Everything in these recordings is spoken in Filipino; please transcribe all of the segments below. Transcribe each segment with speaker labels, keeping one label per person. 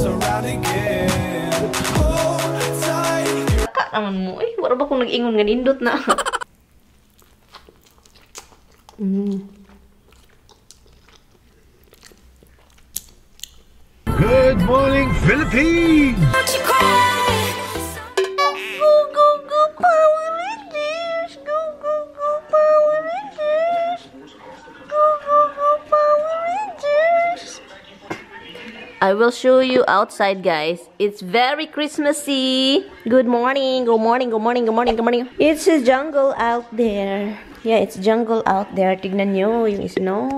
Speaker 1: us around again. Hold tight.
Speaker 2: Naman mo, wala ba kung nag-ingon nga nindot na?
Speaker 3: Good morning, Philippines!
Speaker 2: Go, go, go, Power Rangers! Go, go, go, Power Rangers! Go, go, go, Power Rangers! I will show you outside, guys. It's very Christmassy. Good morning, good morning, good morning, good morning, good morning. It's a jungle out there. Yeah, it's jungle out there. Tignan nyo yung snow.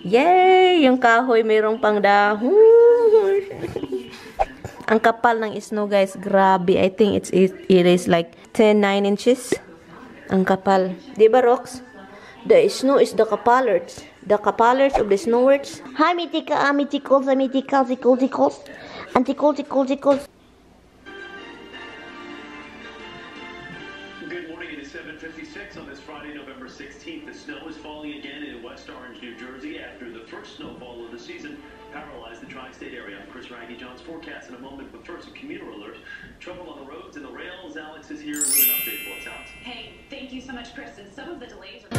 Speaker 2: Yay! Yung kahoy mayroong pang dahon. Ang kapal ng snow, guys. Grabe. I think it is like 9 inches. Ang kapal. Diba, Rox? The snow is the kapalers. The kapalers of the snowers. Hi, Mitika, Mitikos, Mitikals, Tikos, Antikos.
Speaker 4: Good morning. It is 7:56 on this Friday, November 16th. The snow is falling again in West Orange, New Jersey after the first snowfall of the season paralyzed the tri-state area. Chris Raggy John's forecast in a moment, but first a commuter alert. Trouble on the roads and the rails. Alex is here with an update for us, Alex.
Speaker 5: Hey, thank you so much, Kristen. Some of the delays are...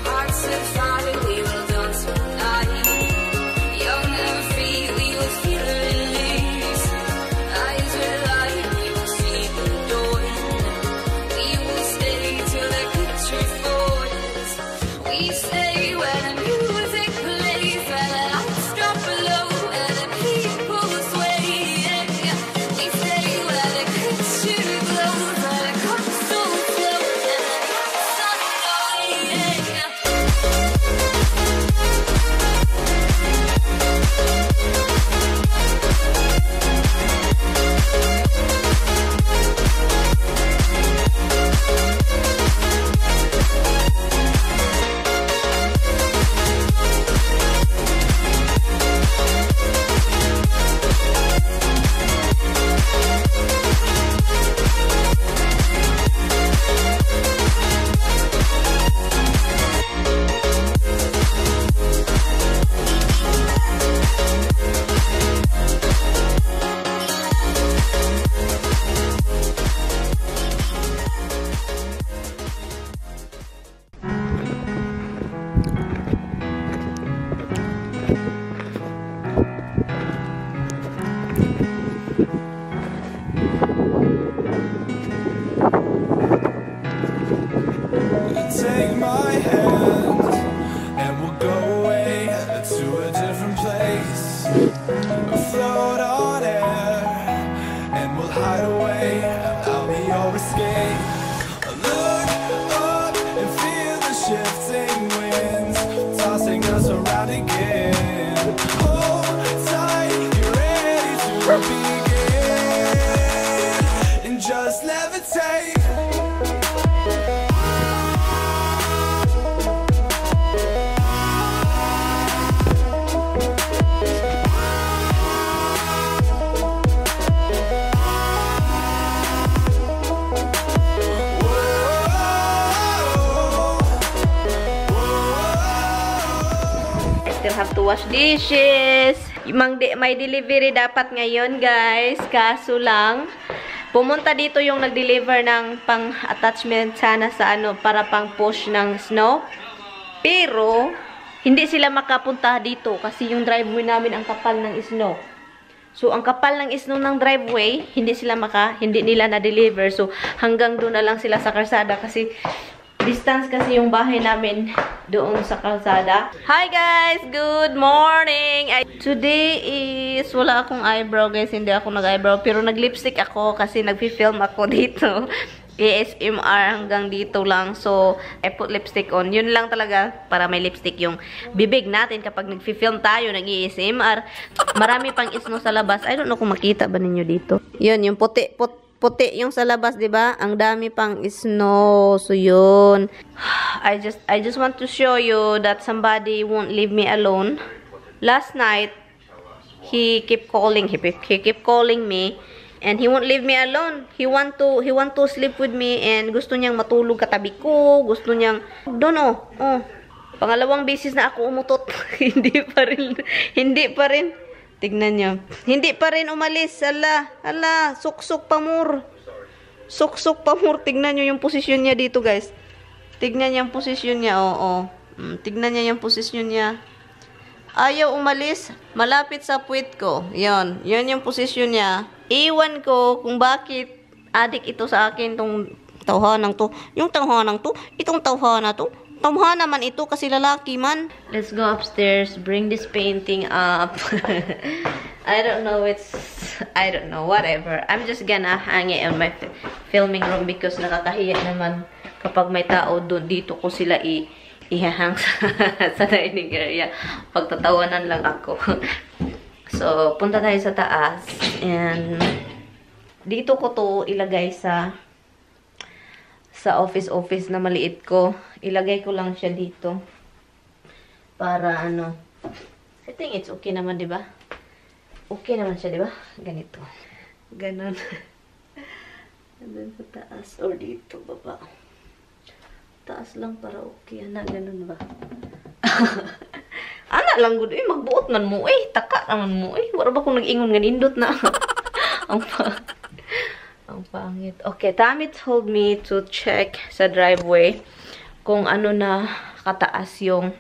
Speaker 6: Hearts that fire, we will dance tonight. Young and free, we will feel the release. Eyes will light, we will see the dawn. We will stay till the country falls. We stay where the music plays, where the lights drop low, where the people sway. We stay where the country glows, where the console flows, and the lights on the way.
Speaker 1: Take my hand and we'll go away to a different place. Float on air and we'll hide away. I'll be your escape. Look up and feel the shifting winds tossing us around again. Hold tight, get ready to begin and just levitate.
Speaker 2: Have to wash dishes. May delivery dapat ngayon, guys. Kaso lang, pumunta dito yung nag-deliver ng pang-attachment sana sa ano, para pang-push ng snow. Pero, hindi sila makapunta dito kasi yung driveway namin ang kapal ng snow. So, ang kapal ng snow ng driveway, hindi nila na-deliver. So, hanggang doon na lang sila sa kalsada kasi distance kasi yung bahay namin doon sa kalsada. Hi guys! Good morning! Today is, wala akong eyebrow guys. Hindi ako nag-eyebrow. Pero nag-lipstick ako kasi nag-film ako dito. ASMR hanggang dito lang. So, I put lipstick on. Yun lang talaga para may lipstick yung bibig natin kapag nag-film tayo, nag-ASMR. Marami pang snow sa labas. I don't know kung makita ba ninyo dito. Yun, yung puti yung sa labas, 'di ba? Ang dami pang snow. So yun. I just want to show you that somebody won't leave me alone. Last night, he kept calling me and he won't leave me alone. He want to sleep with me and gusto niyang matulog katabi ko. Gusto niyang pangalawang beses na ako umutot. Hindi pa rin Tignan nyo. Hindi pa rin umalis. Ala, suksok pamur. Suksok pamur. Tignan nyo yung posisyon niya dito, guys. Tignan niya yung posisyon niya. Oo. Tignan niya yung posisyon niya. Ayaw umalis. Malapit sa puwit ko. Yan. Yan yung posisyon niya. Iwan ko kung bakit adik ito sa akin tong tawhanang to. Yung tawhanang to. Itong tawhana to. Tawhana naman ito kasi lalaki man. Let's go upstairs. Bring this painting up. I don't know. Whatever. I'm just gonna hang it on my filming room because nakakahiya naman kapag may tao doon. Dito ko sila ihahang sa dining area. Pagtatawanan lang ako. So, punta tayo sa taas. And dito ko to ilagay sa office na maliit ko. Ilagay ko lang siya dito. Para ano. I think it's okay naman, di ba? Okay naman siya, di ba? Ganito. Ganon. Andun sa taas. Or dito, baba. Taas lang para okay. Ana, ganon ba? Ana lang gud. Magbuot man mo. Taka naman mo. Wala ba kung nag-ingon nga nindot na? Ang pangit. Okay, time it told me to check sa driveway kung ano na kataas yung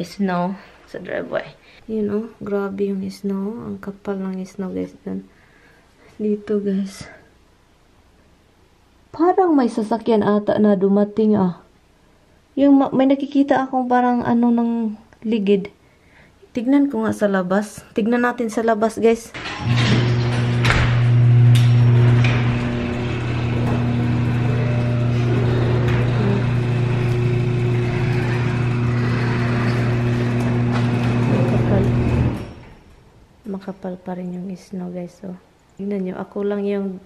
Speaker 2: snow sa driveway. You know, grabe yung snow. Ang kapal ng snow, guys. Dito, guys. Parang may sasakyan ata na dumating, Yung may nakikita akong parang ng ligid. Tignan ko nga sa labas. Tignan natin sa labas, guys. Makapal pa rin yung snow, guys. So, tignan nyo. Ako lang yung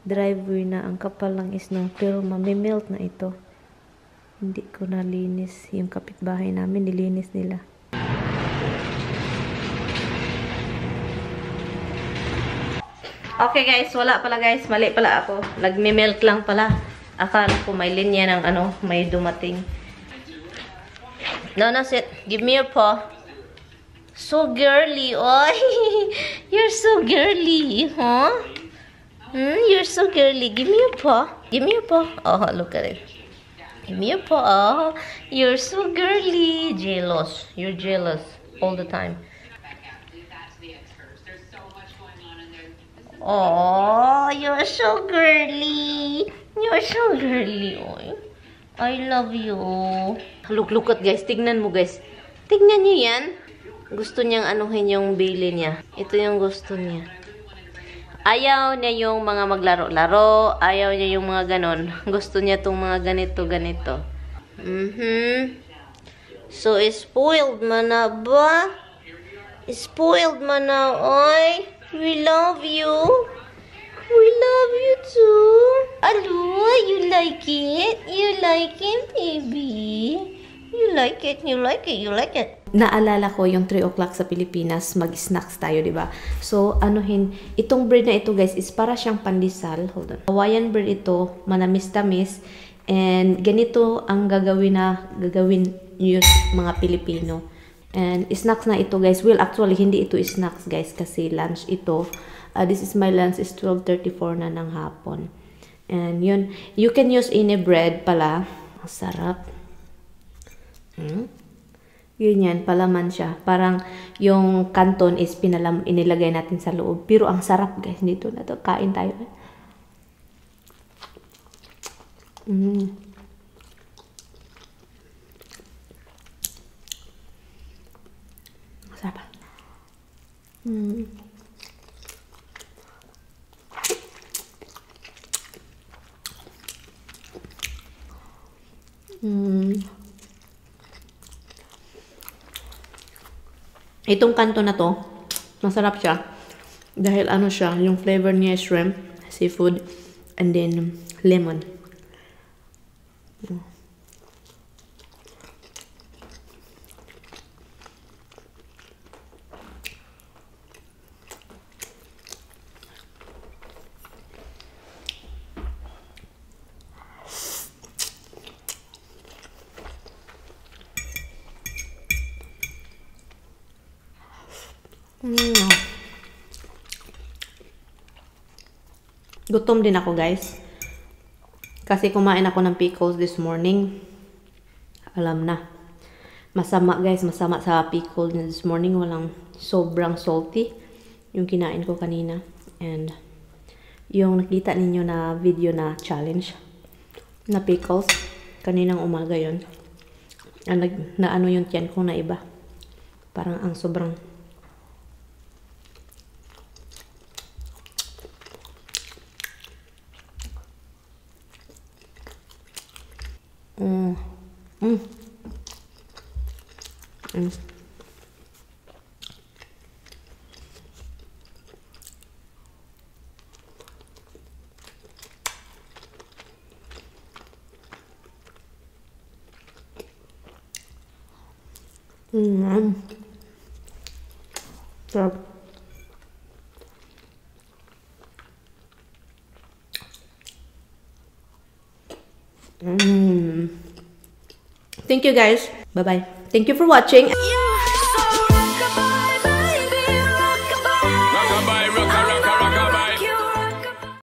Speaker 2: driveway na ang kapal ng snow. Pero mamimelt na ito. Hindi ko nalinis. Yung kapitbahay namin, nilinis nila. Okay, guys. Wala pala, guys. Mali pala ako. Nagmimelt lang pala. Akala ko may linya ng may dumating. No, sit. Give me your paw. So girly, oy. You're so girly, huh? You're so girly. Give me your paw. Give me your paw. Oh, look at it. Give me your paw. Oh, you're so girly. Jealous. You're jealous all the time. Oh, you're so girly. You're so girly, oy. I love you. Look at, guys. Tignan mo, guys. Tignan niyo yan. Gusto niyang anuhin yung bili niya. Ito yung gusto niya. Ayaw niya yung mga maglaro-laro. Ayaw niya yung mga ganon. Gusto niya itong mga ganito-ganito. So, spoiled man na ba? Spoiled man na, oy. We love you. We love you too. Alo, you like it? You like it, baby? You like it, you like it, you like it. Naalala ko yung 3 o'clock sa Pilipinas, mag-snacks tayo, di ba? So, itong bread na ito, guys, is para siyang pandesal. Hold on. Hawaiian bread ito, manamis-tamis. And ganito ang gagawin yung mga Pilipino. And snacks na ito, guys. Well, actually, hindi ito snacks, guys, kasi lunch ito. This is my lunch, is 12:34 na ng hapon. And yun, you can use any bread pala. Ang sarap. Ganyan, palaman siya. Parang yung canton is inilagay natin sa loob. Pero ang sarap, guys. Dito na to. Kain tayo. Sarap. Itong kanto na to, masarap siya. Dahil siya, yung flavor niya shrimp, seafood, and then lemon. Gutom din ako, guys. Kasi kumain ako ng pickles this morning. Alam na. Masama, guys. Masama sa pickles this morning. Walang sobrang salty yung kinain ko kanina. And yung nakita ninyo na video na challenge na pickles, kaninang umaga yun. Na ano yung tiyan ko na iba. Parang ang sobrang sarap. Thank you, guys. Bye-bye. Thank you for watching.